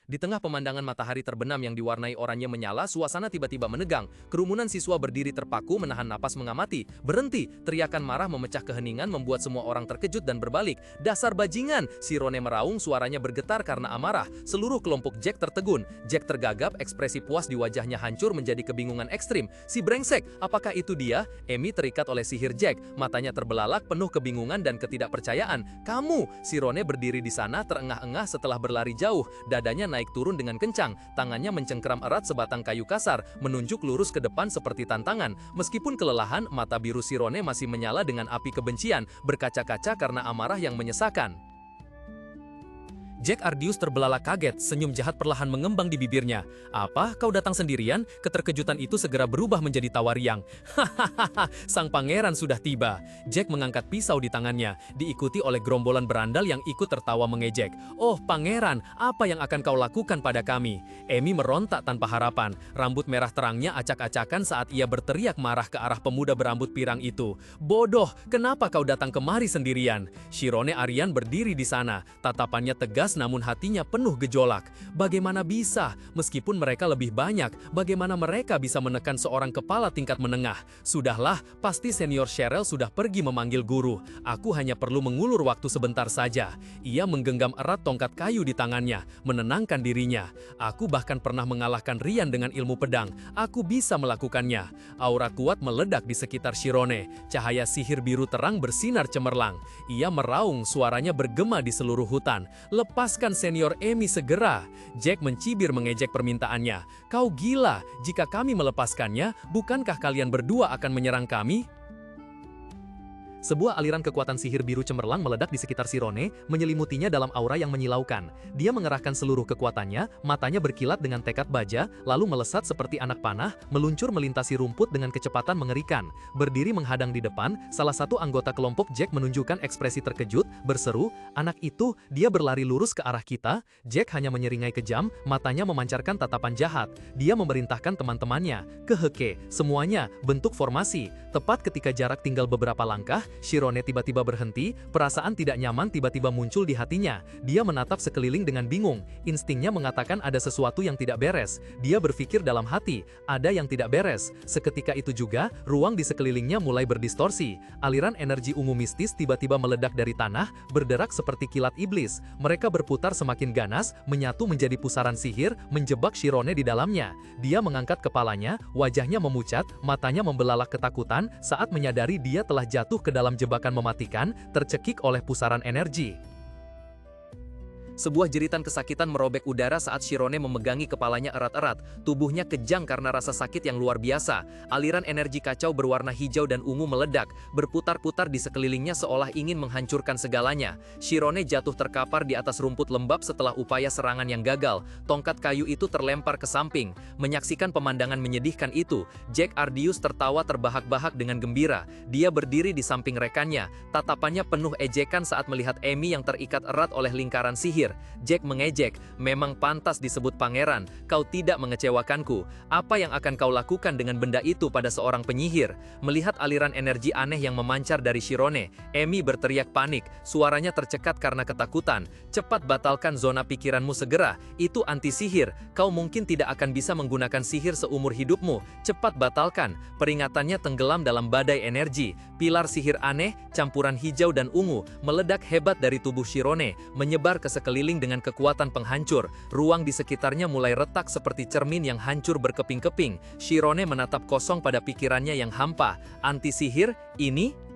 Di tengah pemandangan matahari terbenam yang diwarnai oranye menyala, suasana tiba-tiba menegang. Kerumunan siswa berdiri terpaku menahan napas mengamati. Berhenti! Teriakan marah memecah keheningan membuat semua orang terkejut dan berbalik. Dasar bajingan! Shirone meraung, suaranya bergetar karena amarah. Seluruh kelompok Jack tertegun. Jack tergagap, ekspresi puas di wajahnya hancur menjadi kebingungan ekstrim. Si brengsek, apakah itu dia? Emi terikat oleh sihir Jack. Matanya terbelalak penuh kebingungan dan ketidakpercayaan. Kamu! Shirone berdiri di sana terengah-engah setelah berlari jauh. Dadanya naik turun dengan kencang, tangannya mencengkeram erat sebatang kayu kasar, menunjuk lurus ke depan seperti tantangan. Meskipun kelelahan, mata biru Shirone masih menyala dengan api kebencian, berkaca-kaca karena amarah yang menyesakan. Jack Ardius terbelalak kaget, senyum jahat perlahan mengembang di bibirnya. Apa, kau datang sendirian? Keterkejutan itu segera berubah menjadi tawa riang. Hahaha, sang pangeran sudah tiba. Jack mengangkat pisau di tangannya, diikuti oleh gerombolan berandal yang ikut tertawa mengejek. Oh, pangeran, apa yang akan kau lakukan pada kami? Emi merontak tanpa harapan, rambut merah terangnya acak-acakan saat ia berteriak marah ke arah pemuda berambut pirang itu. Bodoh, kenapa kau datang kemari sendirian? Shirone Aryan berdiri di sana, tatapannya tegas namun hatinya penuh gejolak. Bagaimana bisa? Meskipun mereka lebih banyak, bagaimana mereka bisa menekan seorang kepala tingkat menengah? Sudahlah, pasti senior Cheryl sudah pergi memanggil guru. Aku hanya perlu mengulur waktu sebentar saja. Ia menggenggam erat tongkat kayu di tangannya, menenangkan dirinya. Aku bahkan pernah mengalahkan Ryan dengan ilmu pedang. Aku bisa melakukannya. Aura kuat meledak di sekitar Shirone. Cahaya sihir biru terang bersinar cemerlang. Ia meraung, suaranya bergema di seluruh hutan. Lepaskan senior Emi segera. Jack mencibir mengejek permintaannya. Kau gila, jika kami melepaskannya, bukankah kalian berdua akan menyerang kami? Sebuah aliran kekuatan sihir biru cemerlang meledak di sekitar Shirone, menyelimutinya dalam aura yang menyilaukan. Dia mengerahkan seluruh kekuatannya, matanya berkilat dengan tekad baja, lalu melesat seperti anak panah, meluncur melintasi rumput dengan kecepatan mengerikan. Berdiri menghadang di depan, salah satu anggota kelompok Jack menunjukkan ekspresi terkejut, berseru, "Anak itu, dia berlari lurus ke arah kita." Jack hanya menyeringai kejam, matanya memancarkan tatapan jahat. Dia memerintahkan teman-temannya, "Keheke, semuanya, bentuk formasi." Tepat ketika jarak tinggal beberapa langkah, Shirone tiba-tiba berhenti, perasaan tidak nyaman tiba-tiba muncul di hatinya. Dia menatap sekeliling dengan bingung. Instingnya mengatakan ada sesuatu yang tidak beres. Dia berpikir dalam hati, ada yang tidak beres. Seketika itu juga, ruang di sekelilingnya mulai berdistorsi. Aliran energi ungu mistis tiba-tiba meledak dari tanah, berderak seperti kilat iblis. Mereka berputar semakin ganas, menyatu menjadi pusaran sihir, menjebak Shirone di dalamnya. Dia mengangkat kepalanya, wajahnya memucat, matanya membelalak ketakutan saat menyadari dia telah jatuh ke dalam jebakan mematikan, tercekik oleh pusaran energi. Sebuah jeritan kesakitan merobek udara saat Shirone memegangi kepalanya erat-erat. Tubuhnya kejang karena rasa sakit yang luar biasa. Aliran energi kacau berwarna hijau dan ungu meledak, berputar-putar di sekelilingnya seolah ingin menghancurkan segalanya. Shirone jatuh terkapar di atas rumput lembab setelah upaya serangan yang gagal. Tongkat kayu itu terlempar ke samping. Menyaksikan pemandangan menyedihkan itu, Jack Ardius tertawa terbahak-bahak dengan gembira. Dia berdiri di samping rekannya, tatapannya penuh ejekan saat melihat Emi yang terikat erat oleh lingkaran sihir. Jack mengejek, "Memang pantas disebut pangeran, kau tidak mengecewakanku. Apa yang akan kau lakukan dengan benda itu pada seorang penyihir?" Melihat aliran energi aneh yang memancar dari Shirone, Emi berteriak panik, suaranya tercekat karena ketakutan. "Cepat batalkan zona pikiranmu segera, itu anti-sihir. Kau mungkin tidak akan bisa menggunakan sihir seumur hidupmu. Cepat batalkan." Peringatannya tenggelam dalam badai energi. Pilar sihir aneh, campuran hijau dan ungu, meledak hebat dari tubuh Shirone, menyebar ke sekeliling dengan kekuatan penghancur. Ruang di sekitarnya mulai retak seperti cermin yang hancur berkeping-keping. Shirone menatap kosong pada pikirannya yang hampa. Anti-sihir, ini?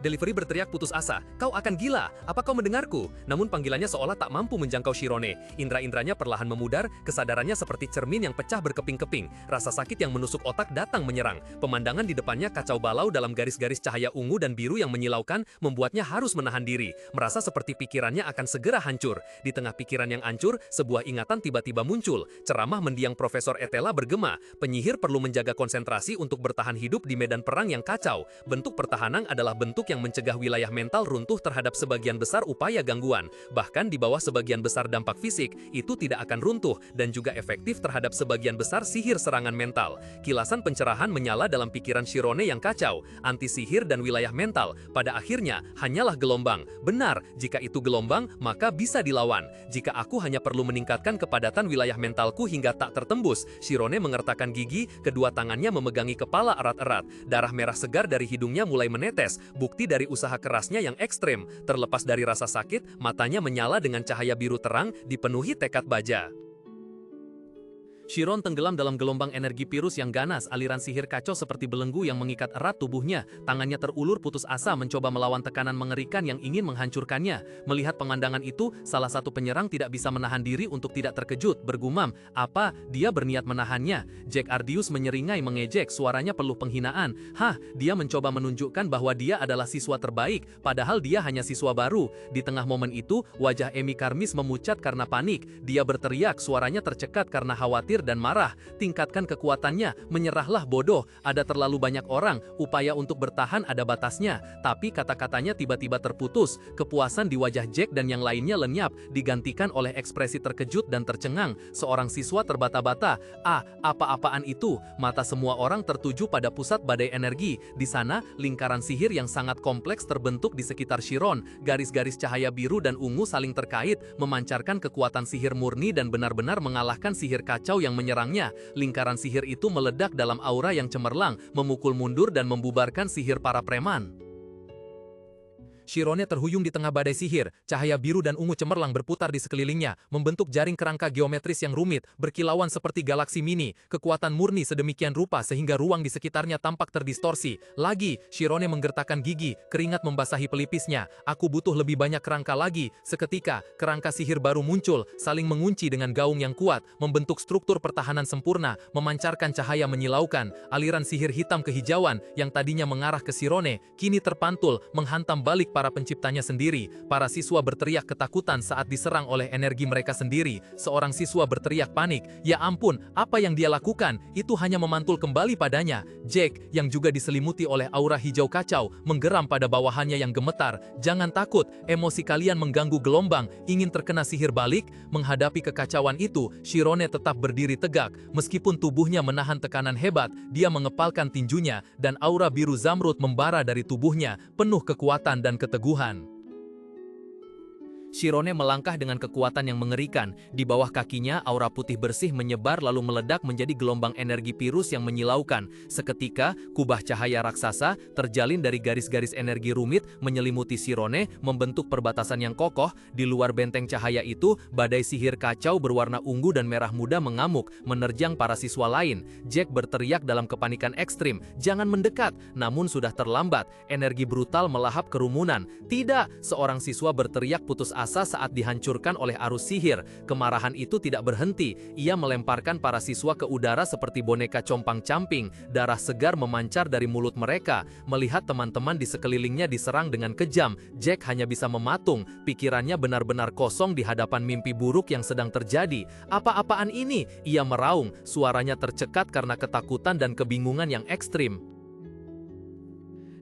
Delivery berteriak putus asa, "Kau akan gila, apa kau mendengarku?" Namun panggilannya seolah tak mampu menjangkau Shirone. Indra-indranya perlahan memudar, kesadarannya seperti cermin yang pecah berkeping-keping. Rasa sakit yang menusuk otak datang menyerang. Pemandangan di depannya kacau balau dalam garis-garis cahaya ungu dan biru yang menyilaukan, membuatnya harus menahan diri. Merasa seperti pikirannya akan segera hancur. Di tengah pikiran yang hancur, sebuah ingatan tiba-tiba muncul. Ceramah mendiang Profesor Etela bergema. Penyihir perlu menjaga konsentrasi untuk bertahan hidup di medan perang yang kacau. Bentuk pertahanan adalah bentuk yang mencegah wilayah mental runtuh terhadap sebagian besar upaya gangguan. Bahkan di bawah sebagian besar dampak fisik, itu tidak akan runtuh dan juga efektif terhadap sebagian besar sihir serangan mental. Kilasan pencerahan menyala dalam pikiran Shirone yang kacau. Anti-sihir dan wilayah mental, pada akhirnya, hanyalah gelombang. Benar, jika itu gelombang, maka bisa dilawan. Jika aku hanya perlu meningkatkan kepadatan wilayah mentalku hingga tak tertembus, Shirone mengertakkan gigi, kedua tangannya memegangi kepala erat-erat. Darah merah segar dari hidungnya mulai menetes, bukti dari usaha kerasnya yang ekstrem. Terlepas dari rasa sakit, matanya menyala dengan cahaya biru terang, dipenuhi tekad baja. Chiron tenggelam dalam gelombang energi virus yang ganas, aliran sihir kacau seperti belenggu yang mengikat erat tubuhnya. Tangannya terulur putus asa mencoba melawan tekanan mengerikan yang ingin menghancurkannya. Melihat pemandangan itu, salah satu penyerang tidak bisa menahan diri untuk tidak terkejut, bergumam, "Apa, dia berniat menahannya?" Jack Ardius menyeringai mengejek, suaranya penuh penghinaan. Dia mencoba menunjukkan bahwa dia adalah siswa terbaik, padahal dia hanya siswa baru. Di tengah momen itu, wajah Amy Karmis memucat karena panik. Dia berteriak, suaranya tercekat karena khawatir dan marah. "Tingkatkan kekuatannya, menyerahlah bodoh, ada terlalu banyak orang, upaya untuk bertahan ada batasnya." Tapi kata-katanya tiba-tiba terputus, kepuasan di wajah Jack dan yang lainnya lenyap, digantikan oleh ekspresi terkejut dan tercengang. Seorang siswa terbata-bata. Apa-apaan itu? Mata semua orang tertuju pada pusat badai energi. Di sana, lingkaran sihir yang sangat kompleks terbentuk di sekitar Chiron. Garis-garis cahaya biru dan ungu saling terkait, memancarkan kekuatan sihir murni dan benar-benar mengalahkan sihir kacau yang menyerangnya. Lingkaran sihir itu meledak dalam aura yang cemerlang, memukul mundur dan membubarkan sihir para preman. Shirone terhuyung di tengah badai sihir, cahaya biru dan ungu cemerlang berputar di sekelilingnya, membentuk jaring kerangka geometris yang rumit, berkilauan seperti galaksi mini, kekuatan murni sedemikian rupa sehingga ruang di sekitarnya tampak terdistorsi. Lagi, Shirone menggertakkan gigi, keringat membasahi pelipisnya. "Aku butuh lebih banyak kerangka lagi." Seketika, kerangka sihir baru muncul, saling mengunci dengan gaung yang kuat, membentuk struktur pertahanan sempurna, memancarkan cahaya menyilaukan. Aliran sihir hitam kehijauan yang tadinya mengarah ke Shirone, kini terpantul, menghantam balik para penciptanya sendiri. Para siswa berteriak ketakutan saat diserang oleh energi mereka sendiri. Seorang siswa berteriak panik, "Ya ampun, apa yang dia lakukan? Itu hanya memantul kembali padanya." Jack, yang juga diselimuti oleh aura hijau kacau, menggeram pada bawahannya yang gemetar. "Jangan takut, emosi kalian mengganggu gelombang, ingin terkena sihir balik?" Menghadapi kekacauan itu, Shirone tetap berdiri tegak. Meskipun tubuhnya menahan tekanan hebat, dia mengepalkan tinjunya, dan aura biru zamrud membara dari tubuhnya, penuh kekuatan dan keteguhan. Shirone melangkah dengan kekuatan yang mengerikan. Di bawah kakinya, aura putih bersih menyebar lalu meledak menjadi gelombang energi virus yang menyilaukan. Seketika, kubah cahaya raksasa, terjalin dari garis-garis energi rumit, menyelimuti Shirone, membentuk perbatasan yang kokoh. Di luar benteng cahaya itu, badai sihir kacau berwarna ungu dan merah muda mengamuk, menerjang para siswa lain. Jack berteriak dalam kepanikan ekstrim, "Jangan mendekat!" Namun sudah terlambat, energi brutal melahap kerumunan. "Tidak!" Seorang siswa berteriak putus asa saat dihancurkan oleh arus sihir. Kemarahan itu tidak berhenti. Ia melemparkan para siswa ke udara seperti boneka compang-camping. Darah segar memancar dari mulut mereka. Melihat teman-teman di sekelilingnya diserang dengan kejam, Jack hanya bisa mematung. Pikirannya benar-benar kosong di hadapan mimpi buruk yang sedang terjadi. "Apa-apaan ini?" Ia meraung. Suaranya tercekat karena ketakutan dan kebingungan yang ekstrim.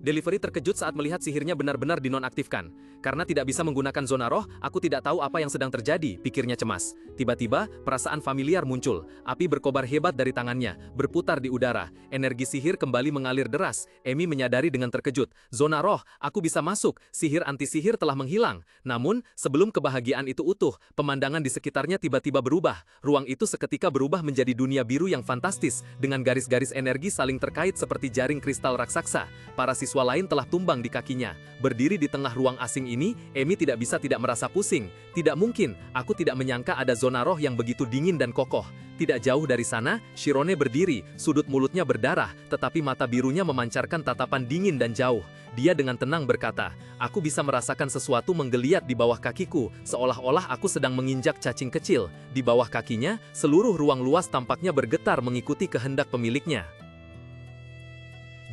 Delivery terkejut saat melihat sihirnya benar-benar dinonaktifkan. "Karena tidak bisa menggunakan zona roh, aku tidak tahu apa yang sedang terjadi," pikirnya cemas. Tiba-tiba, perasaan familiar muncul. Api berkobar hebat dari tangannya, berputar di udara. Energi sihir kembali mengalir deras. Amy menyadari dengan terkejut. "Zona roh, aku bisa masuk. Sihir anti-sihir telah menghilang." Namun, sebelum kebahagiaan itu utuh, pemandangan di sekitarnya tiba-tiba berubah. Ruang itu seketika berubah menjadi dunia biru yang fantastis, dengan garis-garis energi saling terkait seperti jaring kristal raksasa. Para siswa lain telah tumbang di kakinya. Berdiri di tengah ruang asing ini, Amy tidak bisa tidak merasa pusing. "Tidak mungkin, aku tidak menyangka ada zona roh yang begitu dingin dan kokoh." Tidak jauh dari sana, Shirone berdiri, sudut mulutnya berdarah, tetapi mata birunya memancarkan tatapan dingin dan jauh. Dia dengan tenang berkata, "Aku bisa merasakan sesuatu menggeliat di bawah kakiku, seolah-olah aku sedang menginjak cacing kecil." Di bawah kakinya, seluruh ruang luas tampaknya bergetar mengikuti kehendak pemiliknya.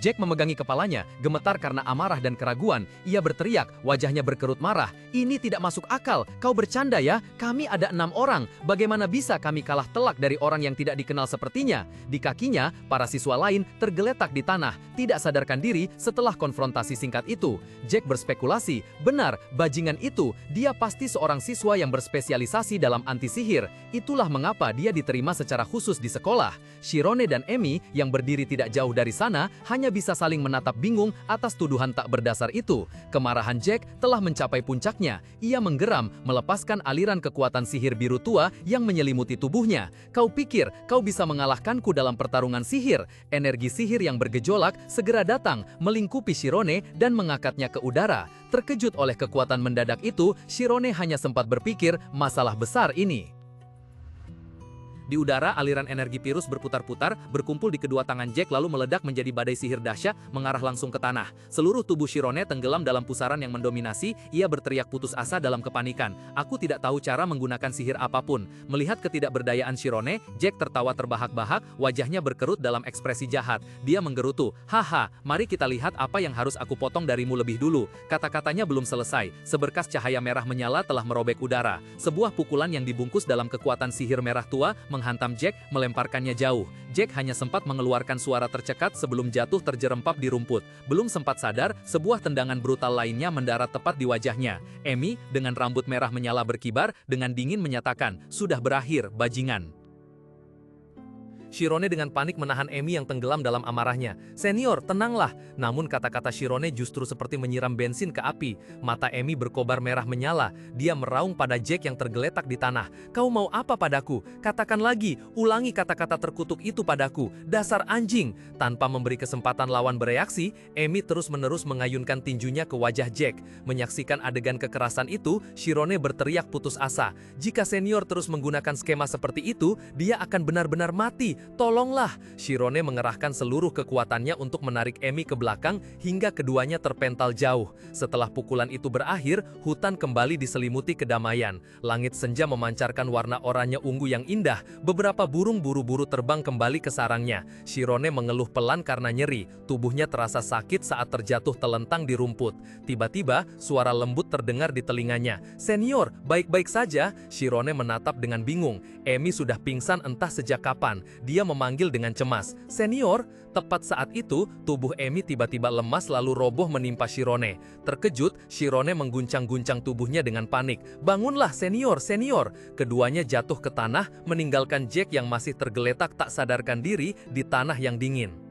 Jack memegangi kepalanya, gemetar karena amarah dan keraguan. Ia berteriak, wajahnya berkerut marah. Ini tidak masuk akal, kau bercanda ya? Kami ada 6 orang, bagaimana bisa kami kalah telak dari orang yang tidak dikenal sepertinya? Di kakinya, para siswa lain tergeletak di tanah, tidak sadarkan diri setelah konfrontasi singkat itu. Jack berspekulasi, benar, bajingan itu, dia pasti seorang siswa yang berspesialisasi dalam anti-sihir. Itulah mengapa dia diterima secara khusus di sekolah. Shirone dan Emi yang berdiri tidak jauh dari sana hanya bisa saling menatap bingung atas tuduhan tak berdasar itu. Kemarahan Jack telah mencapai puncaknya. Ia menggeram, melepaskan aliran kekuatan sihir biru tua yang menyelimuti tubuhnya. Kau pikir kau bisa mengalahkanku dalam pertarungan sihir? Energi sihir yang bergejolak segera datang, melingkupi Shirone dan mengangkatnya ke udara. Terkejut oleh kekuatan mendadak itu, Shirone hanya sempat berpikir masalah besar ini. Di udara, aliran energi Pirus berputar-putar, berkumpul di kedua tangan Jack lalu meledak menjadi badai sihir dahsyat mengarah langsung ke tanah. Seluruh tubuh Shirone tenggelam dalam pusaran yang mendominasi, ia berteriak putus asa dalam kepanikan. Aku tidak tahu cara menggunakan sihir apapun. Melihat ketidakberdayaan Shirone, Jack tertawa terbahak-bahak, wajahnya berkerut dalam ekspresi jahat. Dia menggerutu, haha, mari kita lihat apa yang harus aku potong darimu lebih dulu. Kata-katanya belum selesai, seberkas cahaya merah menyala telah merobek udara. Sebuah pukulan yang dibungkus dalam kekuatan sihir merah tua, menghantam Jack, melemparkannya jauh. Jack hanya sempat mengeluarkan suara tercekat sebelum jatuh terjerempap di rumput. Belum sempat sadar, sebuah tendangan brutal lainnya mendarat tepat di wajahnya. Emi, dengan rambut merah menyala berkibar, dengan dingin menyatakan, sudah berakhir, bajingan. Shirone dengan panik menahan Emi yang tenggelam dalam amarahnya. Senior, tenanglah. Namun kata-kata Shirone justru seperti menyiram bensin ke api. Mata Emi berkobar merah menyala. Dia meraung pada Jack yang tergeletak di tanah. Kau mau apa padaku? Katakan lagi, ulangi kata-kata terkutuk itu padaku. Dasar anjing. Tanpa memberi kesempatan lawan bereaksi, Emi terus-menerus mengayunkan tinjunya ke wajah Jack. Menyaksikan adegan kekerasan itu, Shirone berteriak putus asa. Jika senior terus menggunakan skema seperti itu, dia akan benar-benar mati. Tolonglah! Shirone mengerahkan seluruh kekuatannya untuk menarik Emi ke belakang hingga keduanya terpental jauh. Setelah pukulan itu berakhir, hutan kembali diselimuti kedamaian. Langit senja memancarkan warna oranye ungu yang indah. Beberapa burung buru-buru terbang kembali ke sarangnya. Shirone mengeluh pelan karena nyeri. Tubuhnya terasa sakit saat terjatuh telentang di rumput. Tiba-tiba, suara lembut terdengar di telinganya. Senior, baik-baik saja? Shirone menatap dengan bingung. Emi sudah pingsan entah sejak kapan. Dia memanggil dengan cemas, "Senior!" Tepat saat itu, tubuh Emi tiba-tiba lemas lalu roboh menimpa Shirone. Terkejut, Shirone mengguncang-guncang tubuhnya dengan panik. "Bangunlah, senior, senior!" Keduanya jatuh ke tanah, meninggalkan Jack yang masih tergeletak tak sadarkan diri di tanah yang dingin.